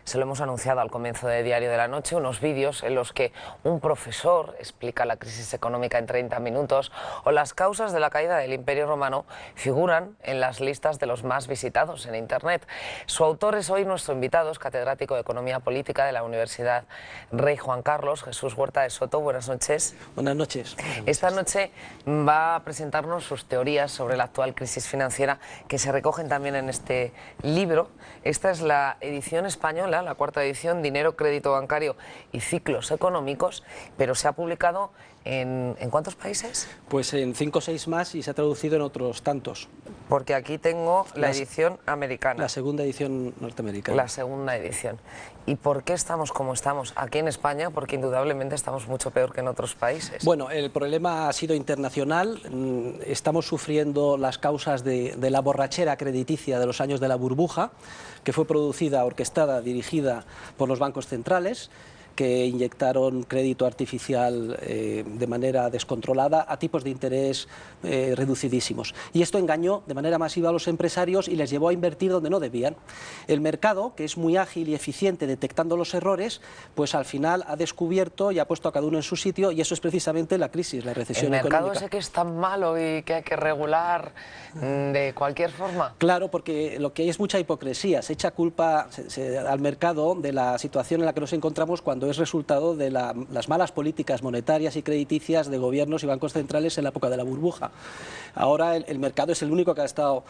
Se lo hemos anunciado al comienzo de Diario de la Noche, unos vídeos en los que un profesor explica la crisis económica en 30 minutos o las causas de la caída del Imperio Romano figuran en las listas de los más visitados en Internet. Su autor es hoy nuestro invitado, es catedrático de Economía Política de la Universidad Rey Juan Carlos, Jesús Huerta de Soto. Buenas noches. Buenas noches. Esta noche va a presentarnos sus teorías sobre la actual crisis financiera que se recogen también en este libro. Esta es la edición española, la cuarta edición, Dinero, Crédito Bancario y Ciclos Económicos, pero se ha publicado ¿en cuántos países? Pues en 5 o 6 más y se ha traducido en otros tantos. Porque aquí tengo la edición americana. La segunda edición norteamericana. La segunda edición. ¿Y por qué estamos como estamos aquí en España? Porque indudablemente estamos mucho peor que en otros países. Bueno, el problema ha sido internacional. Estamos sufriendo las causas de la borrachera crediticia de los años de la burbuja, que fue producida, orquestada, dirigida por los bancos centrales, que inyectaron crédito artificial de manera descontrolada a tipos de interés reducidísimos. Y esto engañó de manera masiva a los empresarios y les llevó a invertir donde no debían. El mercado, que es muy ágil y eficiente detectando los errores, pues al final ha descubierto y ha puesto a cada uno en su sitio, y eso es precisamente la crisis, la recesión económica. ¿El mercado ese que es tan malo y que hay que regular de cualquier forma? Claro, porque lo que hay es mucha hipocresía. Se echa culpa al mercado de la situación en la que nos encontramos cuando es resultado de las malas políticas monetarias y crediticias de gobiernos y bancos centrales en la época de la burbuja. Ahora el mercado es el único que ha estado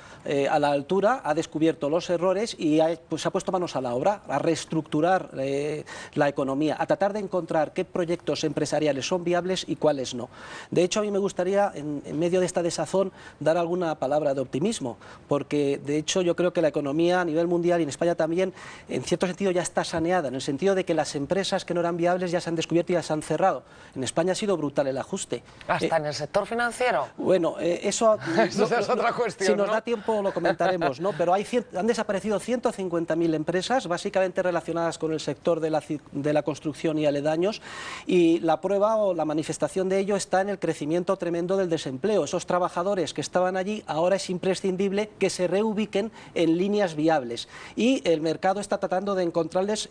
a la altura, ha descubierto los errores y se ha puesto manos a la obra, a reestructurar la economía, a tratar de encontrar qué proyectos empresariales son viables y cuáles no. De hecho, a mí me gustaría, en medio de esta desazón, dar alguna palabra de optimismo, porque de hecho yo creo que la economía a nivel mundial y en España también, en cierto sentido, ya está saneada, en el sentido de que las empresas que no eran viables ya se han descubierto y ya se han cerrado. En España ha sido brutal el ajuste. ¿Hasta en el sector financiero? Bueno, eso es otra cuestión, si nos ¿no? da tiempo lo comentaremos, ¿no? Pero han desaparecido 150.000 empresas, básicamente relacionadas con el sector de la construcción y aledaños, y la prueba o la manifestación de ello está en el crecimiento tremendo del desempleo. Esos trabajadores que estaban allí, ahora es imprescindible que se reubiquen en líneas viables, y el mercado está tratando de encontrarles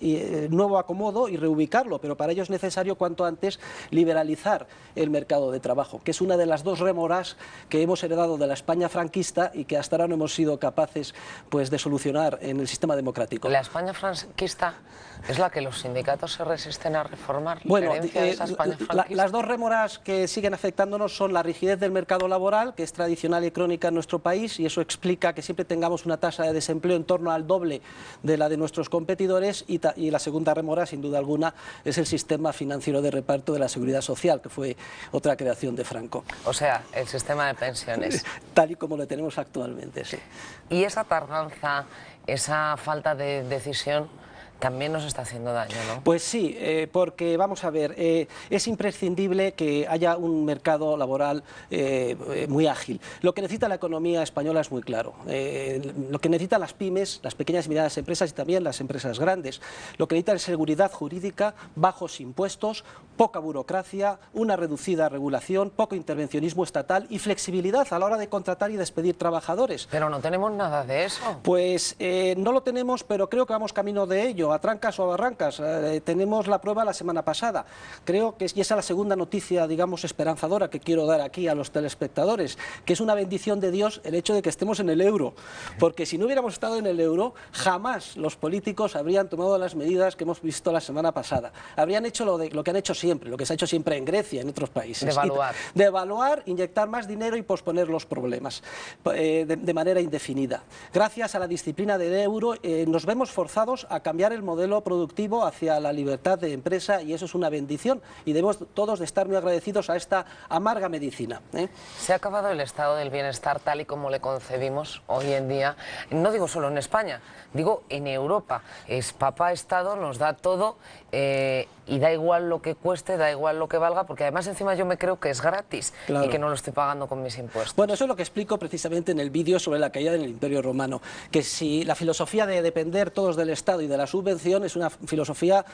nuevo acomodo y reubicarlo, pero para ello es necesario cuanto antes liberalizar el mercado de trabajo, que es una de las dos rémoras que hemos heredado de la España franquista y que hasta ahora no hemos sido capaces, pues, de solucionar en el sistema democrático. ¿La España franquista es la que los sindicatos se resisten a reformar? Bueno, ¿La las dos rémoras que siguen afectándonos son la rigidez del mercado laboral, que es tradicional y crónica en nuestro país, y eso explica que siempre tengamos una tasa de desempleo en torno al doble de la de nuestros competidores, y la segunda rémora, sin duda alguna, es el sistema financiero de reparto de la Seguridad Social, que fue otra creación de Franco. O sea, el sistema de pensiones. Tal y como lo tenemos actualmente, sí. Y esa tardanza, esa falta de decisión también nos está haciendo daño, ¿no? Pues sí, porque vamos a ver, es imprescindible que haya un mercado laboral muy ágil. Lo que necesita la economía española es muy claro. Lo que necesitan las pymes, las pequeñas y medianas empresas, y también las empresas grandes, lo que necesitan es seguridad jurídica, bajos impuestos, poca burocracia, una reducida regulación, poco intervencionismo estatal y flexibilidad a la hora de contratar y despedir trabajadores. Pero no tenemos nada de eso. Pues no lo tenemos, pero creo que vamos camino de ello, a trancas o a barrancas. Tenemos la prueba la semana pasada. Creo que esa es la segunda noticia, digamos, esperanzadora que quiero dar aquí a los telespectadores, que es una bendición de Dios el hecho de que estemos en el euro, porque si no hubiéramos estado en el euro, jamás los políticos habrían tomado las medidas que hemos visto la semana pasada. Habrían hecho lo que han hecho siempre, lo que se ha hecho siempre en Grecia, en otros países. Devaluar, inyectar más dinero y posponer los problemas de manera indefinida. Gracias a la disciplina del euro nos vemos forzados a cambiar el modelo productivo hacia la libertad de empresa, y eso es una bendición, y debemos todos de estar muy agradecidos a esta amarga medicina. ¿Se ha acabado el estado del bienestar tal y como le concebimos hoy en día? No digo solo en España, digo en Europa. Es papá Estado, nos da todo y da igual lo que cueste, da igual lo que valga, porque además encima yo me creo que es gratis, claro, y que no lo estoy pagando con mis impuestos. Bueno, eso es lo que explico precisamente en el vídeo sobre la caída del Imperio Romano, que si la filosofía de depender todos del Estado y de la subvención es una filosofía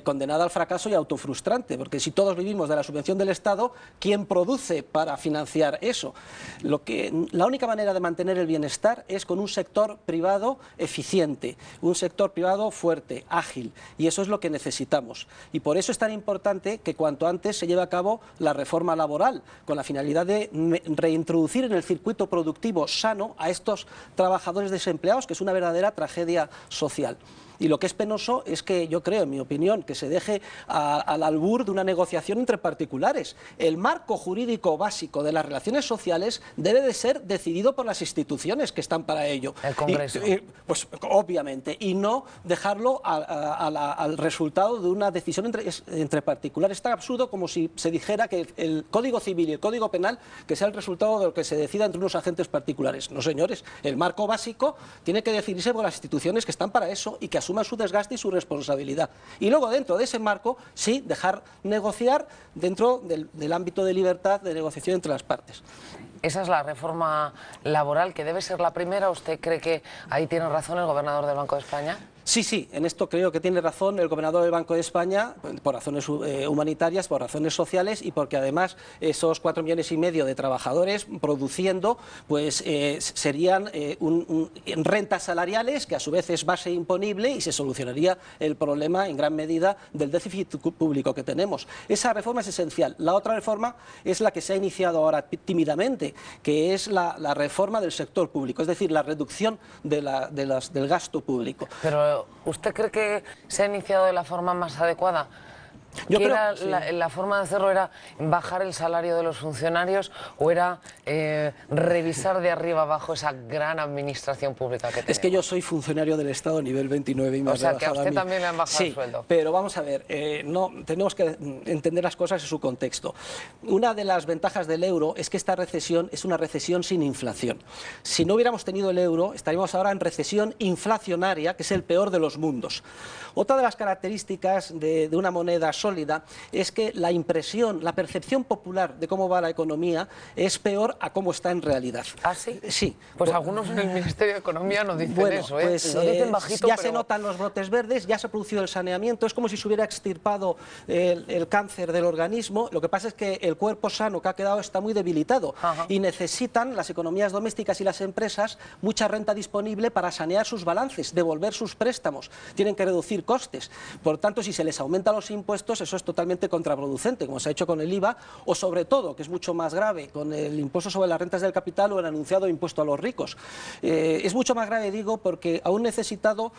condenada al fracaso y autofrustrante, porque si todos vivimos de la subvención del Estado, ¿quién produce para financiar eso? La única manera de mantener el bienestar es con un sector privado eficiente, un sector privado fuerte, ágil, y eso es lo que necesitamos. Y por eso es tan importante que cuanto antes se lleve a cabo la reforma laboral, con la finalidad de reintroducir en el circuito productivo sano a estos trabajadores desempleados, que es una verdadera tragedia social. Y lo que es penoso es que yo creo, en mi opinión, que se deje al albur de una negociación entre particulares. El marco jurídico básico de las relaciones sociales debe de ser decidido por las instituciones que están para ello. El Congreso. Pues obviamente, y no dejarlo al resultado de una decisión entre particulares. Es tan absurdo como si se dijera que el Código Civil y el Código Penal que sea el resultado de lo que se decida entre unos agentes particulares. No, señores, el marco básico tiene que definirse por las instituciones que están para eso y que asuman su desgaste y su responsabilidad. Y luego, dentro de ese marco, sí, dejar negociar dentro del ámbito de libertad de negociación entre las partes. Esa es la reforma laboral, que debe ser la primera. ¿Usted cree que ahí tiene razón el gobernador del Banco de España? Sí, sí, en esto creo que tiene razón el gobernador del Banco de España, por razones humanitarias, por razones sociales y porque además esos 4,5 millones de trabajadores produciendo pues serían rentas salariales, que a su vez es base imponible, y se solucionaría el problema en gran medida del déficit público que tenemos. Esa reforma es esencial. La otra reforma es la que se ha iniciado ahora tímidamente, que es la reforma del sector público, es decir, la reducción del gasto público. Pero ¿usted cree que se ha iniciado de la forma más adecuada? Yo creo, era sí. La forma de hacerlo era bajar el salario de los funcionarios o era revisar de arriba abajo esa gran administración pública que tenemos? Es que yo soy funcionario del Estado nivel 29 y me O sea, que a usted también le han bajado el sueldo. Pero vamos a ver, no, tenemos que entender las cosas en su contexto. Una de las ventajas del euro es que esta recesión es una recesión sin inflación. Si no hubiéramos tenido el euro, estaríamos ahora en recesión inflacionaria, que es el peor de los mundos. Otra de las características de una moneda sólida es que la impresión, la percepción popular de cómo va la economía es peor a cómo está en realidad. ¿Ah, sí? Sí. Pues algunos en el Ministerio de Economía no dicen eso, ¿eh? Pues, lo dicen bajito, ya pero... se notan los brotes verdes, ya se ha producido el saneamiento, es como si se hubiera extirpado el cáncer del organismo. Lo que pasa es que el cuerpo sano que ha quedado está muy debilitado. Ajá. Y necesitan las economías domésticas y las empresas mucha renta disponible para sanear sus balances, devolver sus préstamos, tienen que reducir costes. Por tanto, si se les aumentan los impuestos, eso es totalmente contraproducente, como se ha hecho con el IVA, o sobre todo, que es mucho más grave, con el impuesto sobre las rentas del capital o el anunciado impuesto a los ricos. Es mucho más grave, digo, porque a un necesitado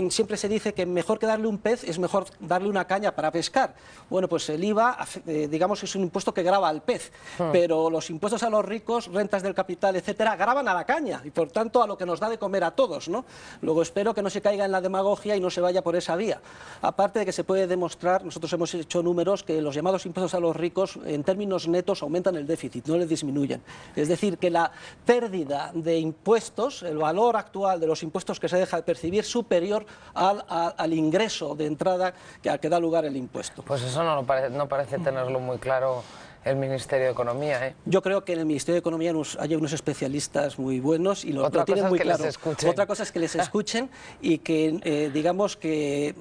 siempre se dice que mejor que darle un pez es mejor darle una caña para pescar. Bueno, pues el IVA, digamos, es un impuesto que grava al pez, pero los impuestos a los ricos, rentas del capital, etcétera, gravan a la caña y, por tanto, a lo que nos da de comer a todos, ¿no? Luego espero que no se caiga en la demagogia y no se vaya por esa vía. Aparte de que se puede demostrar, nosotros hemos hecho números, que los llamados impuestos a los ricos, en términos netos, aumentan el déficit, no le disminuyen. Es decir, que la pérdida de impuestos, el valor actual de los impuestos que se deja de percibir, es superior al ingreso de entrada al que da lugar el impuesto. Pues eso no parece tenerlo muy claro el Ministerio de Economía, ¿eh? Yo creo que en el Ministerio de Economía hay unos especialistas muy buenos y lo tienen muy claro. Otra cosa es que les escuchen y que, digamos que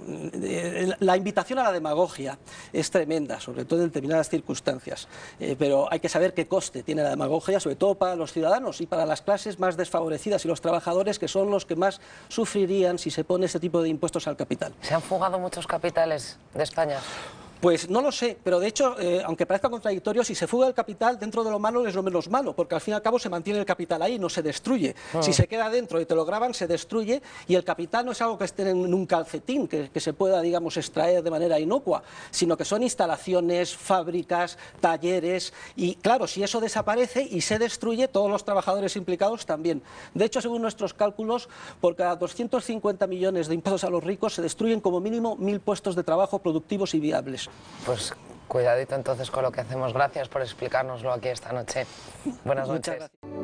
la invitación a la demagogia es tremenda, sobre todo en determinadas circunstancias. Pero hay que saber qué coste tiene la demagogia, sobre todo para los ciudadanos y para las clases más desfavorecidas y los trabajadores, que son los que más sufrirían si se pone este tipo de impuestos al capital. ¿Se han fugado muchos capitales de España? Pues no lo sé, pero de hecho, aunque parezca contradictorio, si se fuga el capital, dentro de lo malo es lo menos malo, porque al fin y al cabo se mantiene el capital ahí, no se destruye. Si se queda dentro y te lo graban, se destruye, y el capital no es algo que esté en un calcetín, que se pueda, digamos, extraer de manera inocua, sino que son instalaciones, fábricas, talleres, y claro, si eso desaparece y se destruye, todos los trabajadores implicados también. De hecho, según nuestros cálculos, por cada 250 millones de impuestos a los ricos se destruyen como mínimo 1.000 puestos de trabajo productivos y viables. Pues cuidadito entonces con lo que hacemos. Gracias por explicárnoslo aquí esta noche. Buenas noches. Muchas gracias.